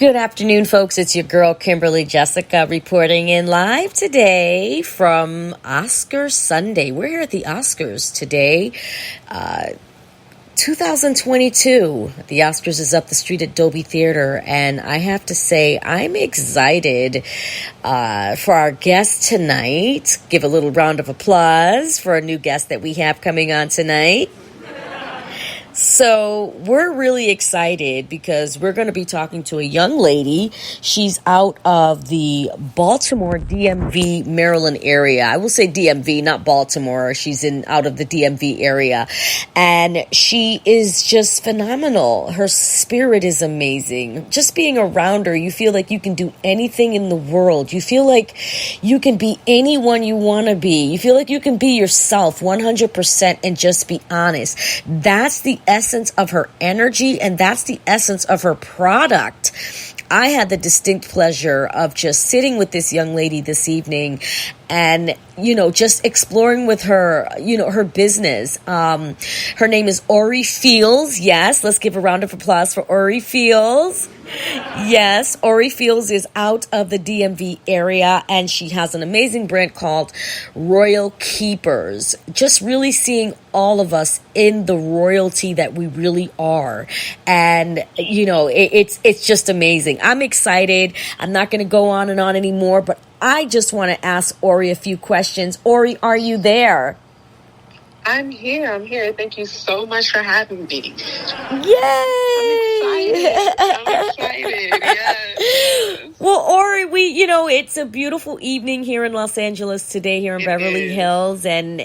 Good afternoon, folks. It's your girl, Kimberly Jessica, reporting in live today from Oscar Sunday. We're here at the Oscars today. 2022. The Oscars is up the street at Dolby Theater, and I have to say I'm excited for our guest tonight. Give a little round of applause for a new guest that we have coming on tonight. So we're really excited because we're going to be talking to a young lady. She's out of the Baltimore, DMV, Maryland area. I will say DMV, not Baltimore. She's out of the DMV area. And she is just phenomenal. Her spirit is amazing. Just being around her, you feel like you can do anything in the world. You feel like you can be anyone you want to be. You feel like you can be yourself 100% and just be honest. That's the essence of her energy, and that's the essence of her product. I had the distinct pleasure of just sitting with this young lady this evening and, just exploring with her, her business. Her name is Ori Fields. Yes, let's give a round of applause for Ori Fields. Yes, Ori Fields is out of the DMV area, and she has an amazing brand called Royal Keepers. Just really seeing all of us in the royalty that we really are. And, it's just amazing. I'm excited. I'm not going to go on and on anymore, but I just want to ask Ori a few questions. Ori, are you there? I'm here. Thank you so much for having me. Yay! I'm excited. Yes. Well, Ori, it's a beautiful evening here in Los Angeles today, here in Beverly Hills. And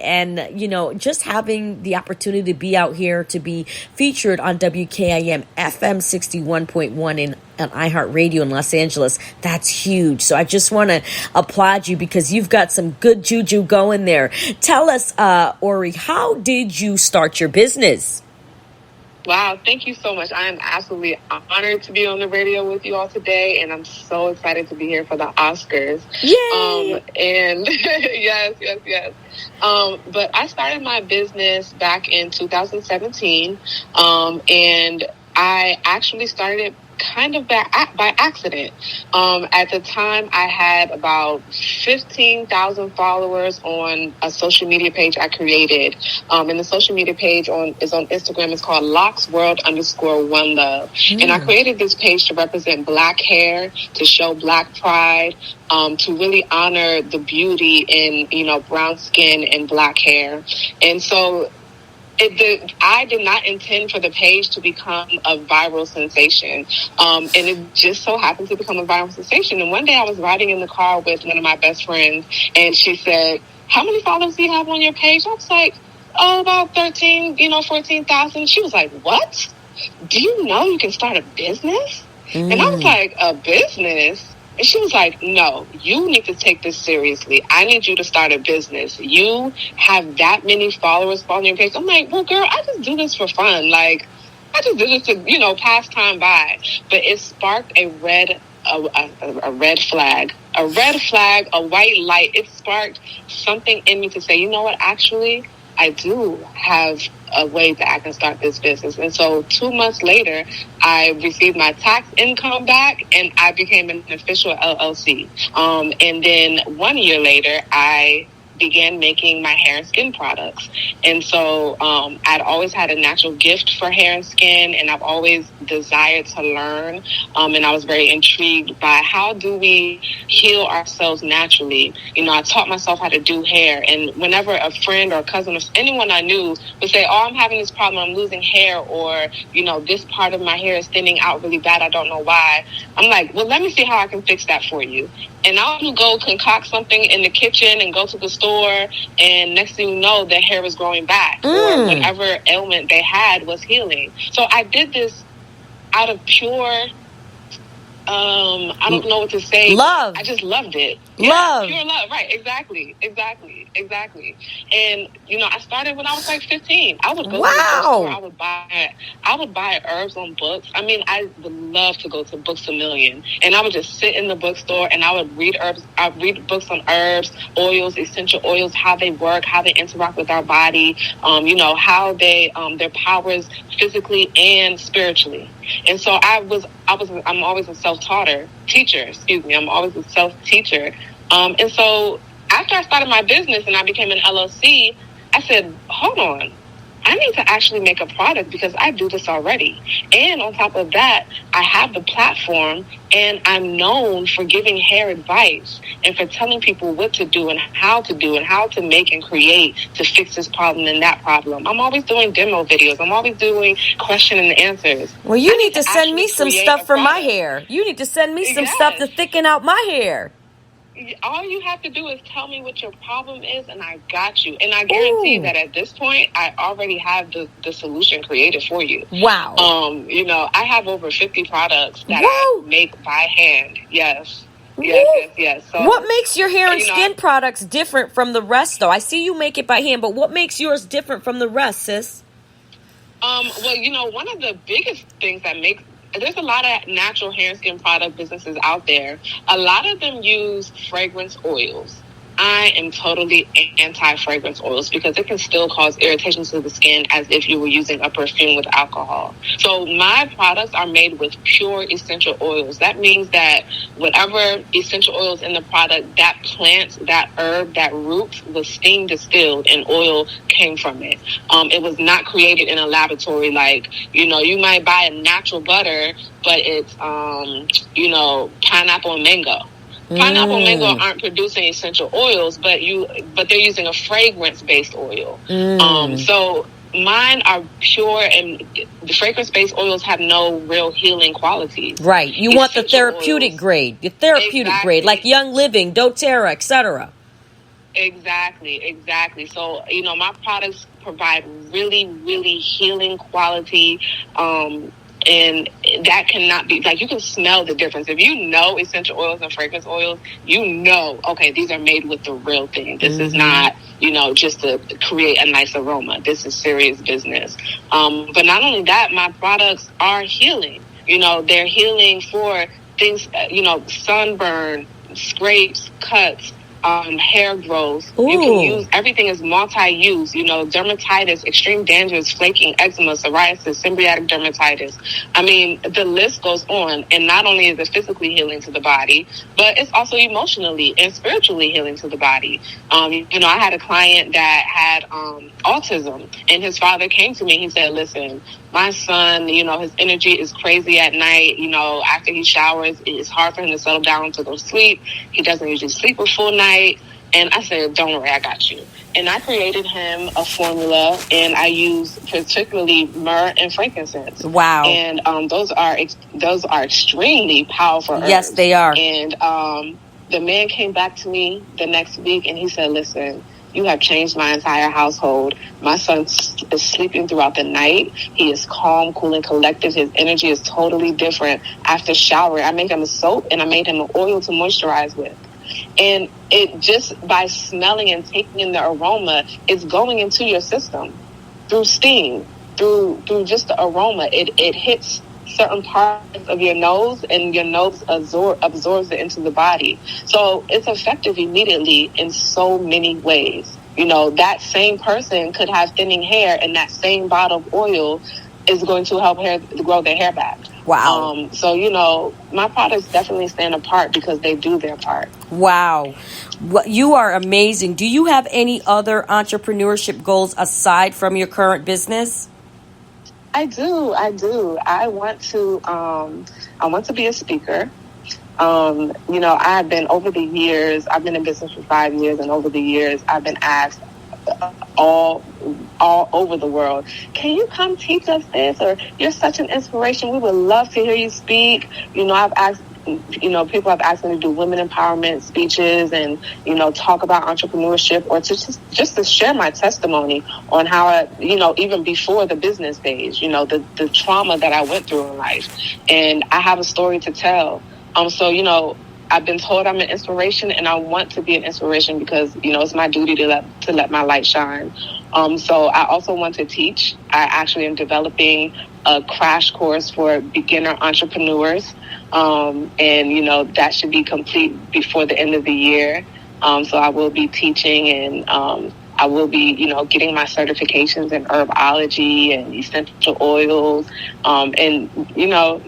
just having the opportunity to be out here, to be featured on WKIM FM 61.1 on iHeartRadio in Los Angeles, that's huge. So I just want to applaud you because you've got some good juju going there. Tell us, Ori, how did you start your business? Wow, thank you so much. I am absolutely honored to be on the radio with you all today, and I'm so excited to be here for the Oscars. Yay! And yes. But I started my business back in 2017, and I actually started it kind of by accident. At the time, I had about 15,000 followers on a social media page I created. And the social media page is on Instagram. It's called LocksWorld_OneLove. And I created this page to represent Black hair, to show Black pride, to really honor the beauty in, brown skin and Black hair. And so I did not intend for the page to become a viral sensation. And it just so happened to become a viral sensation. And one day I was riding in the car with one of my best friends, and she said, "How many followers do you have on your page?" I was like, about 14,000. She was like, "What? Do you know you can start a business?" And I was like, "A business?" And she was like, "No, you need to take this seriously. I need you to start a business. You have that many followers following your page." I'm like, "Well, girl, I just do this for fun. Like, I just do this to, pass time by." But it sparked a red flag, a white light. It sparked something in me to say, you know what, actually, I do have a way that I can start this business. And so 2 months later, I received my tax income back, and I became an official LLC. And then 1 year later, I began making my hair and skin products. And so I'd always had a natural gift for hair and skin, and I've always desired to learn. And I was very intrigued by how do we heal ourselves naturally. I taught myself how to do hair. And whenever a friend or a cousin or anyone I knew would say, "Oh, I'm having this problem, I'm losing hair," or, "This part of my hair is thinning out really bad, I don't know why," I'm like, "Well, let me see how I can fix that for you." And I'll go concoct something in the kitchen and go to the store, and next thing you know, their hair was growing back, or whatever ailment they had was healing. So I did this out of pure, I don't know what to say. Love. I just loved it. Love. Pure love. Right. Exactly. And, I started when I was like 15. I would go to the store. I would buy herbs on books. I mean, I would love to go to Books A Million. And I would just sit in the bookstore and I would read herbs. I'd read books on herbs, oils, essential oils, how they work, how they interact with our body, how they, their powers physically and spiritually. And so I'm always a teacher, excuse me. I'm always a self-teacher. And so after I started my business and I became an LLC, I said, hold on. I need to actually make a product because I do this already. And on top of that, I have the platform and I'm known for giving hair advice and for telling people what to do and how to make and create to fix this problem and that problem. I'm always doing demo videos. I'm always doing question and answers. Well, you need to send me some stuff for my hair. You need to send me some stuff to thicken out my hair. All you have to do is tell me what your problem is, and I got you. And I guarantee that at this point, I already have the solution created for you. Wow. I have over 50 products that I make by hand. Yes. Yes. So, what makes your hair and skin products different from the rest, though? I see you make it by hand, but what makes yours different from the rest, sis? Well, one of the biggest things that makes there's a lot of natural hair and skin product businesses out there. A lot of them use fragrance oils. I am totally anti-fragrance oils because it can still cause irritation to the skin as if you were using a perfume with alcohol. So my products are made with pure essential oils. That means that whatever essential oils in the product, that plant, that herb, that root was steam distilled and oil came from it. It was not created in a laboratory like, you might buy a natural butter, but it's, pineapple and mango. Pineapple and mango aren't producing essential oils, but they're using a fragrance-based oil. So mine are pure, and the fragrance-based oils have no real healing qualities. Right. You want the therapeutic grade, grade, like Young Living, doTERRA, etc. Exactly. So, my products provide really, really healing quality, and that cannot be, like, you can smell the difference. If you know essential oils and fragrance oils, okay, these are made with the real thing. This is not, just to create a nice aroma. This is serious business. But not only that, my products are healing. They're healing for things, sunburn, scrapes, cuts, hair growth. Ooh. You can use, everything is multi-use, dermatitis, extreme dandruff, flaking, eczema, psoriasis, symbiotic dermatitis. I mean, the list goes on. And not only is it physically healing to the body, but it's also emotionally and spiritually healing to the body. I had a client that had autism, and his father came to me. He said, listen, my son, his energy is crazy at night. After he showers, it's hard for him to settle down to go to sleep. He doesn't usually sleep a full night. And I said, don't worry, I got you. And I created him a formula, and I use particularly myrrh and frankincense. Wow. And those are extremely powerful herbs. Yes, they are. And the man came back to me the next week, and he said, listen, you have changed my entire household. My son is sleeping throughout the night. He is calm, cool, and collected. His energy is totally different after showering. I made him a soap, and I made him an oil to moisturize with. And it just by smelling and taking in the aroma, it's going into your system through steam, through just the aroma. It hits certain parts of your nose, and your nose absorbs it into the body. So it's effective immediately in so many ways. That same person could have thinning hair, and that same bottle of oil is going to help hair to grow their hair back. Wow. So, my products definitely stand apart because they do their part. Wow. You are amazing. Do you have any other entrepreneurship goals aside from your current business? I do. I want to be a speaker. I've been over the years, I've been in business for 5 years, and over the years, I've been asked all over the world, can you come teach us this? Or you're such an inspiration. We would love to hear you speak. I've asked, people have asked me to do women empowerment speeches and, talk about entrepreneurship, or to just to share my testimony on how I, even before the business days, the trauma that I went through in life. And I have a story to tell. So, I've been told I'm an inspiration, and I want to be an inspiration because, it's my duty to let my light shine. So I also want to teach. I actually am developing a crash course for beginner entrepreneurs. And, that should be complete before the end of the year. So I will be teaching, and I will be, getting my certifications in herbology and essential oils, and,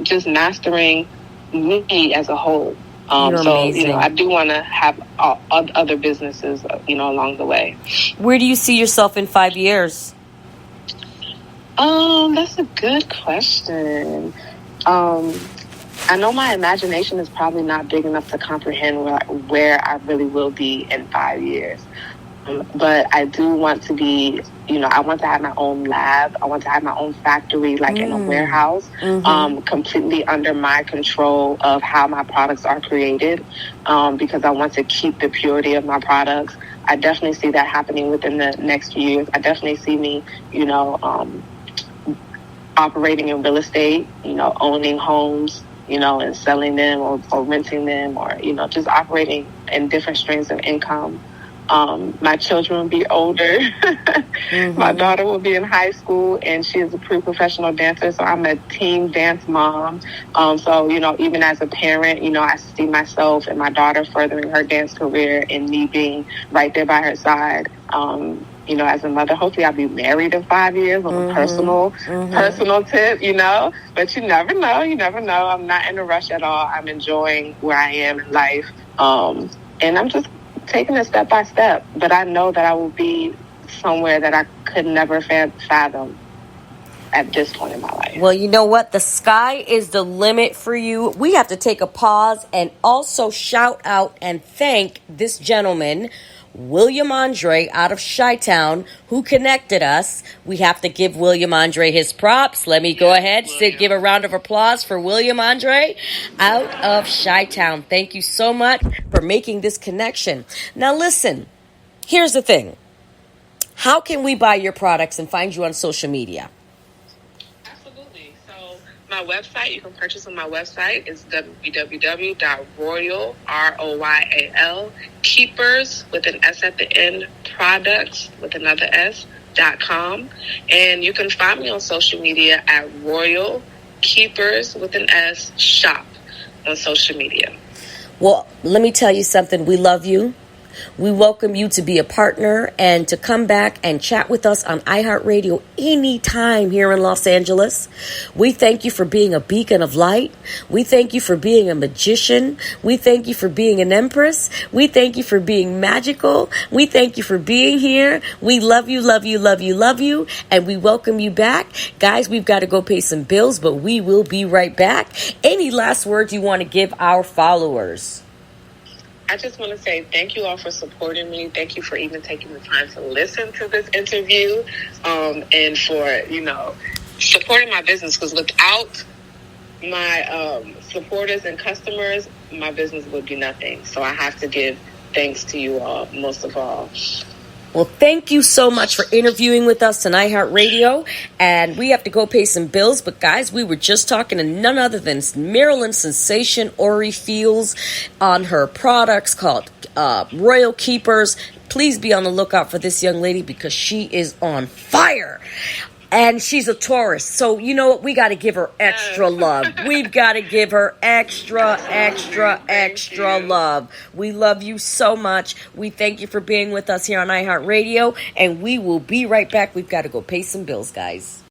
just mastering me as a whole. You're so, amazing. I do want to have other businesses, along the way. Where do you see yourself in 5 years? That's a good question. I know my imagination is probably not big enough to comprehend where I really will be in 5 years. But I do want to be, I want to have my own lab. I want to have my own factory, like in a warehouse, completely under my control of how my products are created, because I want to keep the purity of my products. I definitely see that happening within the next few years. I definitely see me, operating in real estate, owning homes, and selling them or renting them, or, just operating in different streams of income. My children will be older. My daughter will be in high school, and she is a pre-professional dancer, so I'm a teen dance mom. So, even as a parent, I see myself and my daughter furthering her dance career and me being right there by her side. As a mother, hopefully I'll be married in 5 years on a personal tip, but you never know. I'm not in a rush at all. I'm enjoying where I am in life. And I'm just taking it step by step, but I know that I will be somewhere that I could never fathom at this point in my life. Well, you know what? The sky is the limit for you. We have to take a pause and also shout out and thank this gentleman, William Andre, out of Chi-Town, who connected us. We have to give William Andre his props. Let me go ahead, give a round of applause for William Andre out of Chi-Town. Thank you so much for making this connection. Now listen, here's the thing. How can we buy your products and find you on social media? My website, you can purchase on my website, is www.royal, ROYAL, keepers, with an S at the end, products, with another S.com. And you can find me on social media at Royal Keepers, with an S, shop on social media. Well, let me tell you something. We love you. We welcome you to be a partner and to come back and chat with us on iHeartRadio anytime here in Los Angeles. We thank you for being a beacon of light. We thank you for being a magician. We thank you for being an empress. We thank you for being magical. We thank you for being here. We love you, love you, love you, love you, and we welcome you back. Guys, we've got to go pay some bills, but we will be right back. Any last words you want to give our followers? I just want to say thank you all for supporting me. Thank you for even taking the time to listen to this interview, and for, supporting my business, because without my supporters and customers, my business would be nothing. So I have to give thanks to you all, most of all. Well, thank you so much for interviewing with us on iHeartRadio. And we have to go pay some bills. But, guys, we were just talking to none other than Maryland sensation Ori Fields on her products called Royal Keepers. Please be on the lookout for this young lady because she is on fire. And she's a Taurus. So, you know what? We got to give her extra love. We've got to give her extra love. We love you so much. We thank you for being with us here on iHeartRadio. And we will be right back. We've got to go pay some bills, guys.